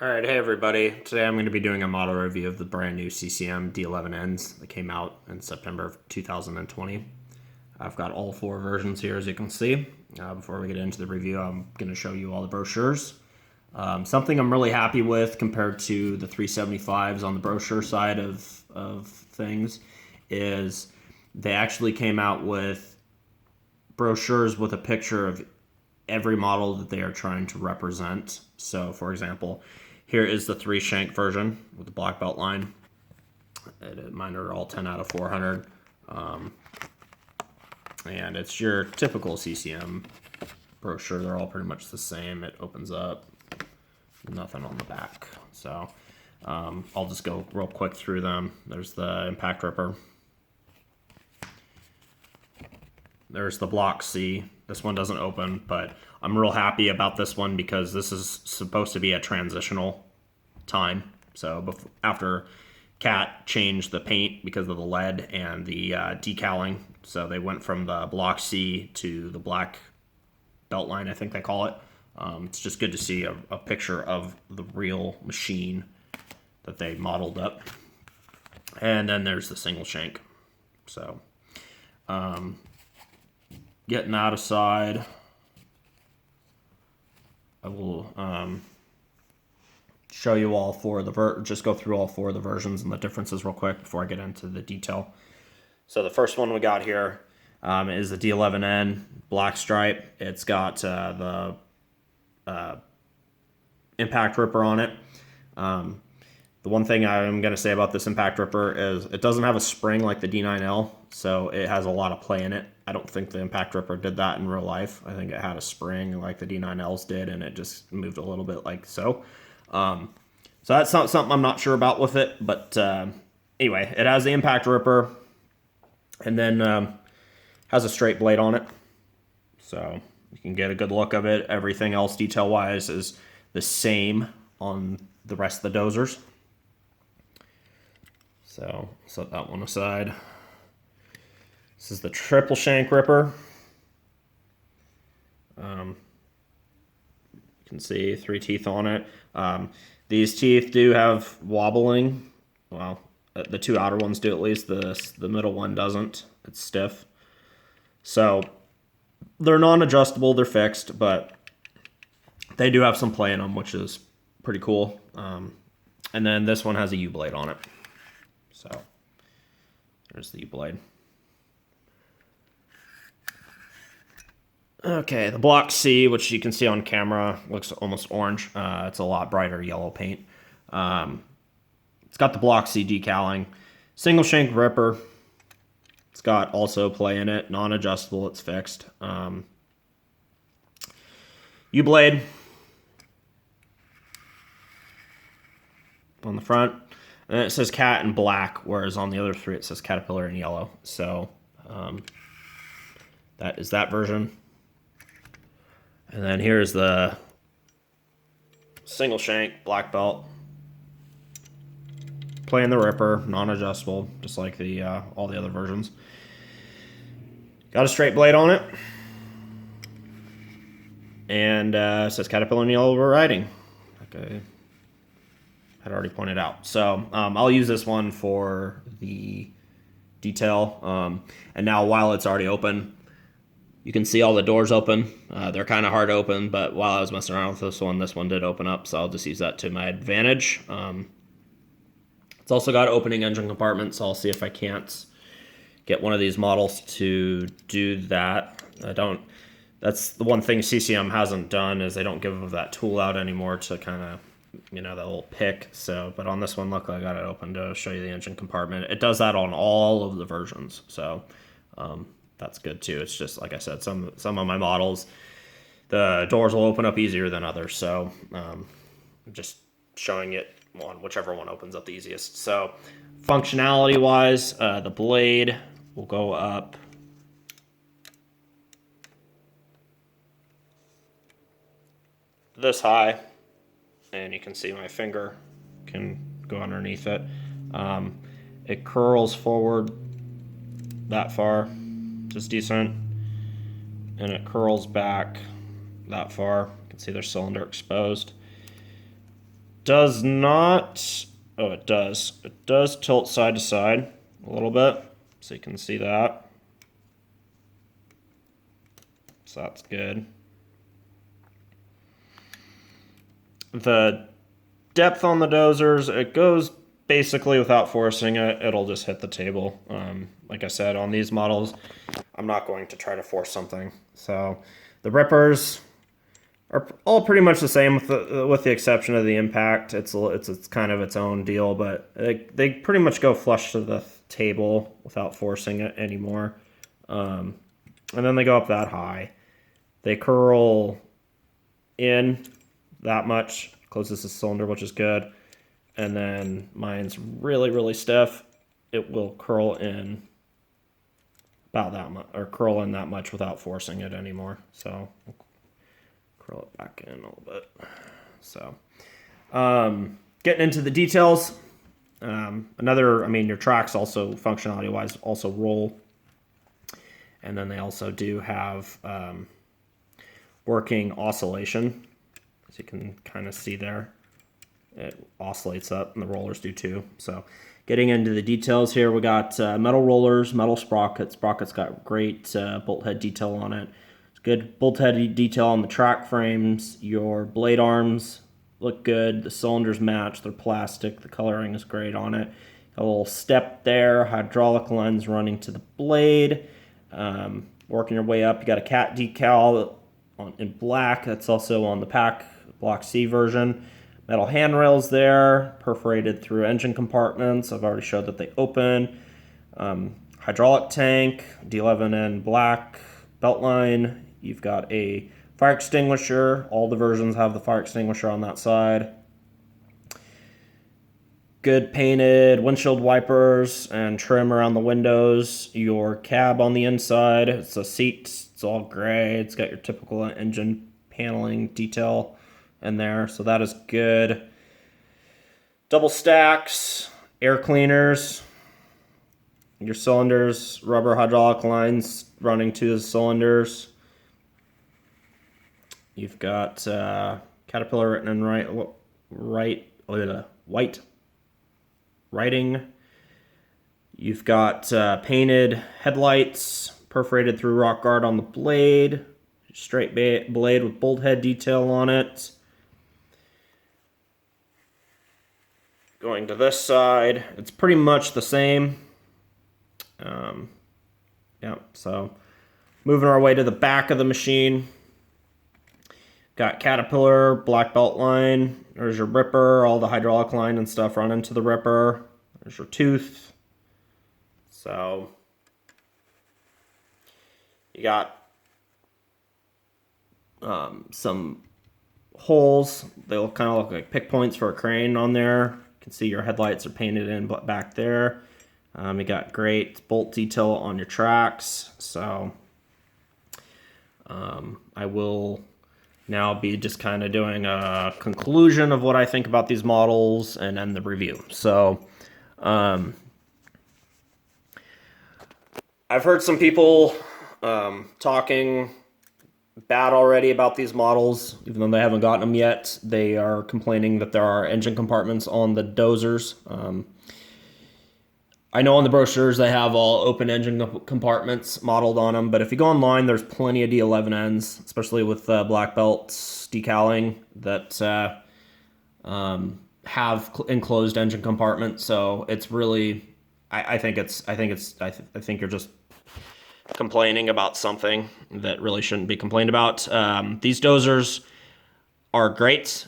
Alright, hey everybody. Today I'm going to be doing a model review of the brand new CCM D11Ns that came out in September of 2020. I've got all four versions here, as you can see. Before we get into the review, I'm going to show you all the brochures. Something I'm really happy with compared to the 375s on the brochure side of things is they actually came out with brochures with a picture of every model that they are trying to represent. So, for example, here is the 3 Shank version with the black belt line. Mine are all 10 out of 400. And it's your typical CCM brochure. They're all pretty much the same. It opens up, nothing on the back. So I'll just go real quick through them. There's the impact ripper. There's the block C. This one doesn't open, but I'm real happy about this one because this is supposed to be a transitional time. So after Cat changed the paint because of the lead and the decaling, so they went from the block C to the black belt line, I think they call it. It's just good to see a picture of the real machine that they modeled up. And then there's the single shank. So getting that aside, I will show you all four of the just go through all four of the versions and the differences real quick before I get into the detail. So the first one we got here is the D11N black stripe. It's got the impact ripper on it. The one thing I'm going to say about this impact ripper is it doesn't have a spring like the D9L, so it has a lot of play in it. I don't think the impact ripper did that in real life. I think it had a spring like the D9Ls did, and it just moved a little bit like so. So that's not something I'm not sure about with it, but anyway, it has the impact ripper, and then has a straight blade on it, so you can get a good look of it. Everything else detail-wise is the same on the rest of the dozers. So set that one aside. This is the triple shank ripper. You can see 3 teeth on it. These teeth do have wobbling. Well, the 2 outer ones do at least. The middle one doesn't. It's stiff. So they're non-adjustable. They're fixed, but they do have some play in them, which is pretty cool. And then this one has a U-blade on it. So there's the U-blade. Okay, the block C, which you can see on camera, looks almost orange. It's a lot brighter yellow paint. It's got the block C decaling. Single shank ripper. It's got also play in it. Non-adjustable, it's fixed. U-blade on the front. And it says cat in black, whereas on the other 3 it says caterpillar in yellow. So that is that version. And then here's the single shank black belt. Playing the ripper, non-adjustable, just like the all the other versions. Got a straight blade on it. And it says caterpillar in yellow riding. Okay. Had already pointed out. So I'll use this one for the detail. And now while it's already open, you can see all the doors open. They're kind of hard to open, but while I was messing around with this one did open up, so I'll just use that to my advantage. It's also got opening engine compartment, so I'll see if I can't get one of these models to do that. That's the one thing CCM hasn't done, is they don't give that tool out anymore to kind of, that little pick. So, but on this one, look, I got it open to show you the engine compartment. It does that on all of the versions, so that's good too. It's just, like I said, some of my models, the doors will open up easier than others, so just showing it on whichever one opens up the easiest. So functionality wise, the blade will go up this high, and you can see my finger can go underneath it. It curls forward that far, which is decent, and it curls back that far. You can see their cylinder exposed. does not. Oh, it does. It does tilt side to side a little bit, so you can see that. So that's good. The depth on the dozers, it goes basically without forcing it. It'll just hit the table. Like I said, on these models, I'm not going to try to force something. So the rippers are all pretty much the same with the exception of the impact. It's kind of its own deal, but they pretty much go flush to the table without forcing it anymore. And then they go up that high. They curl in that much, closes the cylinder, which is good. And then mine's really, really stiff. It will curl in about that much, or curl in that much without forcing it anymore. So curl it back in a little bit. So getting into the details. Your tracks also, functionality wise, also roll. And then they also do have working oscillation, as you can kind of see there. It oscillates up, and the rollers do too. So getting into the details here, we got metal rollers, metal sprockets. Sprockets got great bolt head detail on it. It's good bolt head detail on the track frames. Your blade arms look good. The cylinders match. They're plastic. The coloring is great on it. A little step there. Hydraulic lines running to the blade. Working your way up, you got a cat decal in black. That's also on the pack Block C version. Metal handrails there, perforated through engine compartments. I've already showed that they open. Hydraulic tank, D11N black belt line. You've got a fire extinguisher. All the versions have the fire extinguisher on that side. Good painted windshield wipers and trim around the windows. Your cab on the inside, it's a seat. It's all gray. It's got your typical engine paneling detail in there, so that is good. Double stacks, air cleaners, your cylinders, rubber hydraulic lines running to the cylinders. You've got Caterpillar written in white writing. You've got painted headlights, perforated through rock guard on the blade, straight blade with bolt head detail on it. Going to this side, it's pretty much the same. So moving our way to the back of the machine. Got Caterpillar, black belt line. There's your ripper, all the hydraulic line and stuff run into the ripper. There's your tooth. So you got some holes. They kind of look like pick points for a crane on there. You can see your headlights are painted in back there. You got great bolt detail on your tracks. So I will now be just kind of doing a conclusion of what I think about these models and end the review. So I've heard some people talking bad already about these models, even though they haven't gotten them yet. They are complaining that there are engine compartments on the dozers. I know on the brochures they have all open engine compartments modeled on them, but if you go online, there's plenty of D11Ns, especially with black belts decaling, that have enclosed engine compartments. So it's really, I think you're just complaining about something that really shouldn't be complained about. These dozers are great.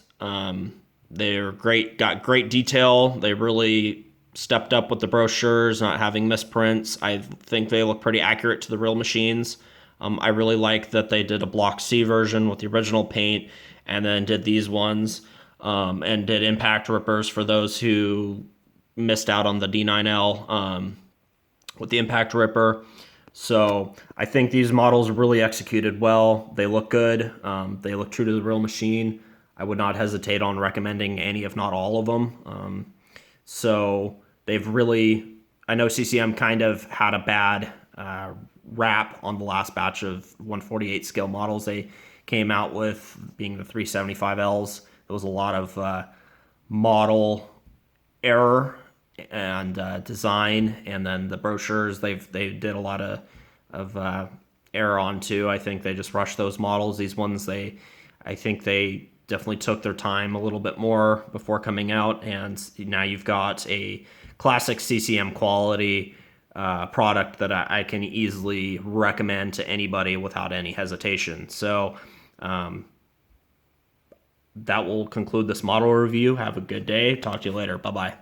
They're great, got great detail. They really stepped up with the brochures, not having misprints. I think they look pretty accurate to the real machines. I really like that they did a Block C version with the original paint and then did these ones and did impact rippers for those who missed out on the D9L with the impact ripper. So I think these models are really executed well. They look good. They look true to the real machine. I would not hesitate on recommending any, if not all of them. So they've really, I know CCM kind of had a bad rap on the last batch of 148 scale models they came out with, being the 375Ls. There was a lot of model error and design, and then the brochures they did a lot of error on too. I think they just rushed those models. These ones I think they definitely took their time a little bit more before coming out, and now you've got a classic CCM quality product that I can easily recommend to anybody without any hesitation. So that will conclude this model review. Have a good day. Talk to you later. Bye bye.